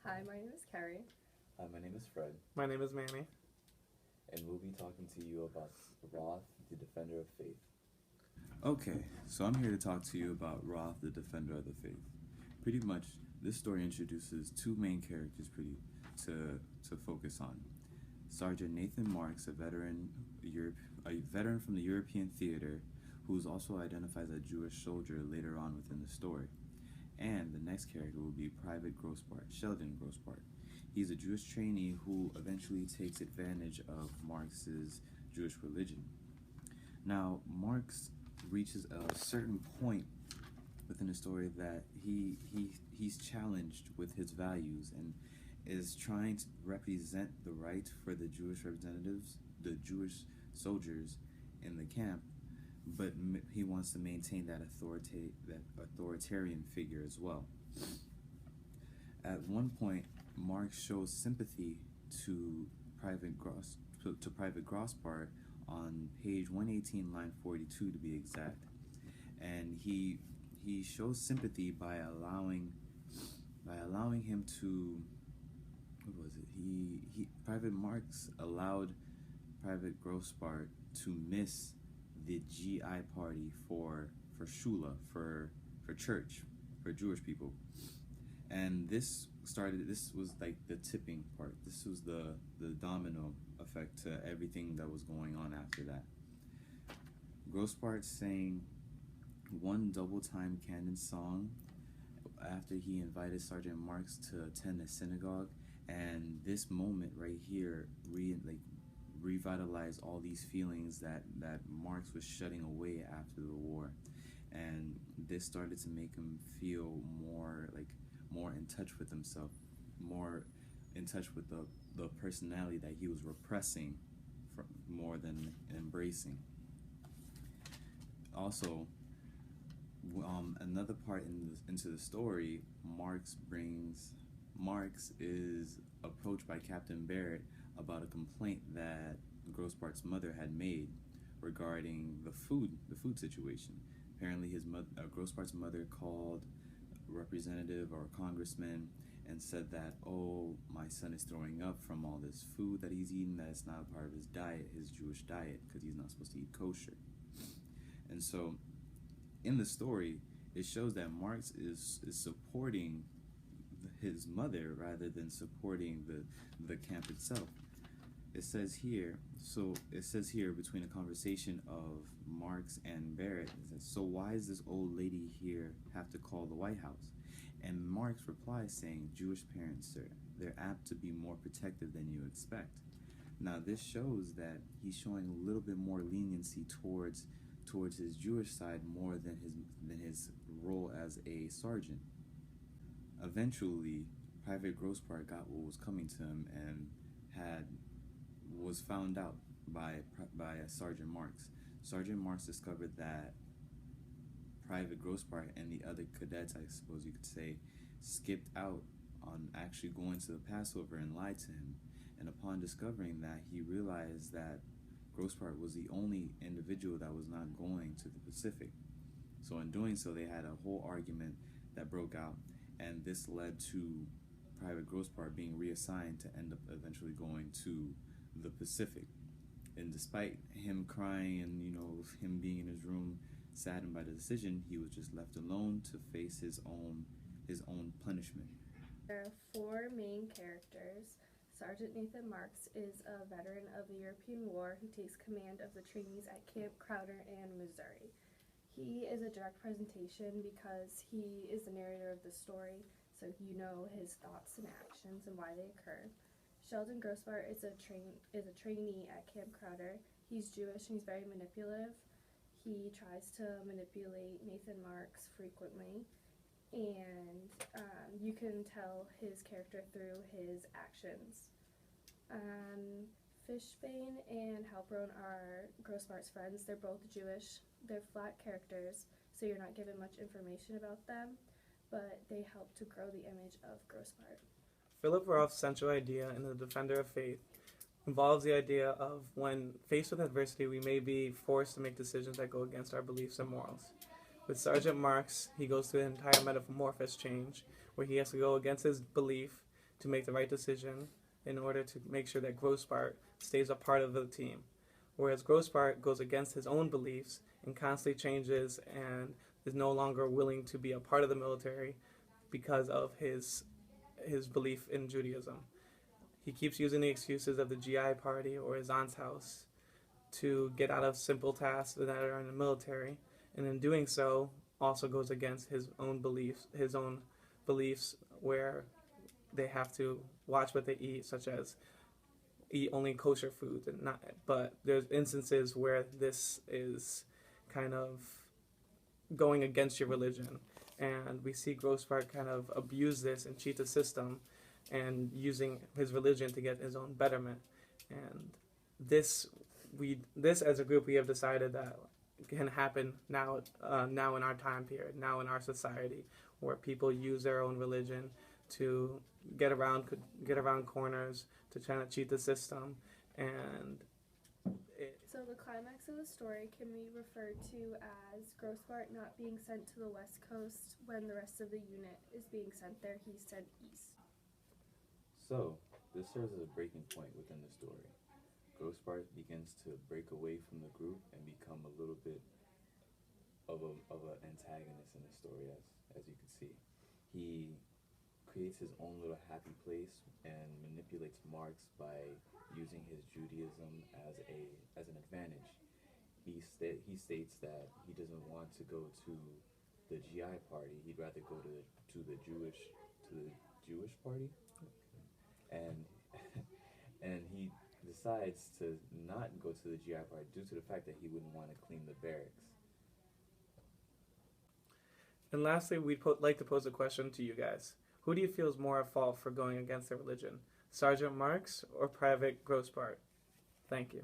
Hi, my name is Carrie. Hi, my name is Fred, My name is Manny. and we'll be talking to you about Roth, the Defender of Faith. Okay, so I'm here to talk to you about Roth, the Defender of the Faith. Pretty much, this story introduces two main characters to focus on. Sergeant Nathan Marks, a veteran from the European theater, who is also identified as a Jewish soldier later on within the story. And the next character will be Private Grossbart, Sheldon Grossbart. He's a Jewish trainee who eventually takes advantage of Marx's Jewish religion. Now, Marx reaches a certain point within the story that he's challenged with his values and is trying to represent the right for the Jewish representatives, the Jewish soldiers in the camp, but he wants to maintain that authoritarian figure as well. At one point, Marx shows sympathy to Private Grossbart on page 118, line 42 to be exact, and he shows sympathy by allowing him to, what was it? He Private Marx allowed Private Grossbart to miss the GI party for Shula, for church, for Jewish people. And this was like the tipping part. This was the domino effect to everything that was going on after that. Grossbart sang one double time canon song after he invited Sergeant Marks to attend a synagogue, and this moment right here revitalized all these feelings that Marx was shutting away after the war, and this started to make him feel more in touch with himself, more in touch with the personality that he was repressing more than embracing. Also, another part into the story, Marx is approached by Captain Barrett about a complaint that Grossbart's mother had made regarding the food situation. Apparently, Grossbart's mother called a representative or a congressman and said that, oh, my son is throwing up from all this food that he's eating, that it's not a part of his diet, his Jewish diet, because he's not supposed to eat kosher. And so, in the story, it shows that Marx is supporting his mother rather than supporting the camp itself. It says here between a conversation of Marx and Barrett, it says, so why does this old lady here have to call the White House? And Marx replies saying, Jewish parents, sir, they're apt to be more protective than you expect. Now this shows that he's showing a little bit more leniency towards his Jewish side more than his role as a sergeant. Eventually, Private Grossbart got what was coming to him and was found out by Sergeant Marks. Sergeant Marks discovered that Private Grossbart and the other cadets, I suppose you could say, skipped out on actually going to the Passover and lied to him. And upon discovering that, he realized that Grossbart was the only individual that was not going to the Pacific. So in doing so, they had a whole argument that broke out, and this led to Private Grossbart being reassigned to end up eventually going to the Pacific. And despite him crying and him being in his room saddened by the decision, he was just left alone to face his own punishment. There are four main characters. Sergeant Nathan Marks is a veteran of the European War who takes command of the trainees at Camp Crowder and Missouri. He is a direct presentation because he is the narrator of the story, so you know his thoughts and actions and why they occur. Sheldon Grossbart is a trainee at Camp Crowder. He's Jewish and he's very manipulative. He tries to manipulate Nathan Marks frequently, and you can tell his character through his actions. Fishbane and Halperon are Grossbart's friends. They're both Jewish. They're flat characters, so you're not given much information about them, but they help to grow the image of Grossbart. Philip Roth's central idea in The Defender of Faith involves the idea of when faced with adversity, we may be forced to make decisions that go against our beliefs and morals. With Sergeant Marks, he goes through an entire metamorphosis change, where he has to go against his belief to make the right decision in order to make sure that Grossbart stays a part of the team. Whereas Grossbart goes against his own beliefs and constantly changes and is no longer willing to be a part of the military because of his belief in Judaism. He keeps using the excuses of the GI Party or his aunt's house to get out of simple tasks that are in the military, and in doing so also goes against his own beliefs where they have to watch what they eat, such as eat only kosher foods and not. But there's instances where this is kind of going against your religion, and we see Grossbart kind of abuse this and cheat the system, and using his religion to get his own betterment. And this as a group we have decided that can happen now in our time period, now in our society, where people use their own religion to get around corners, to try to cheat the system. And so the climax of the story can be referred to as Grossbart not being sent to the West Coast when the rest of the unit is being sent there. He's sent east. So, this serves as a breaking point within the story. Grossbart begins to break away from the group and become a little bit of an antagonist in the story, as you can see. He creates his own little happy place and manipulates Marx by using his Judaism as an advantage. He states that he doesn't want to go to the GI Party. He'd rather go to the Jewish Party, and and he decides to not go to the GI Party due to the fact that he wouldn't want to clean the barracks. And lastly, we'd like to pose a question to you guys. Who do you feel is more at fault for going against their religion? Sergeant Marx or Private Grossbart? Thank you.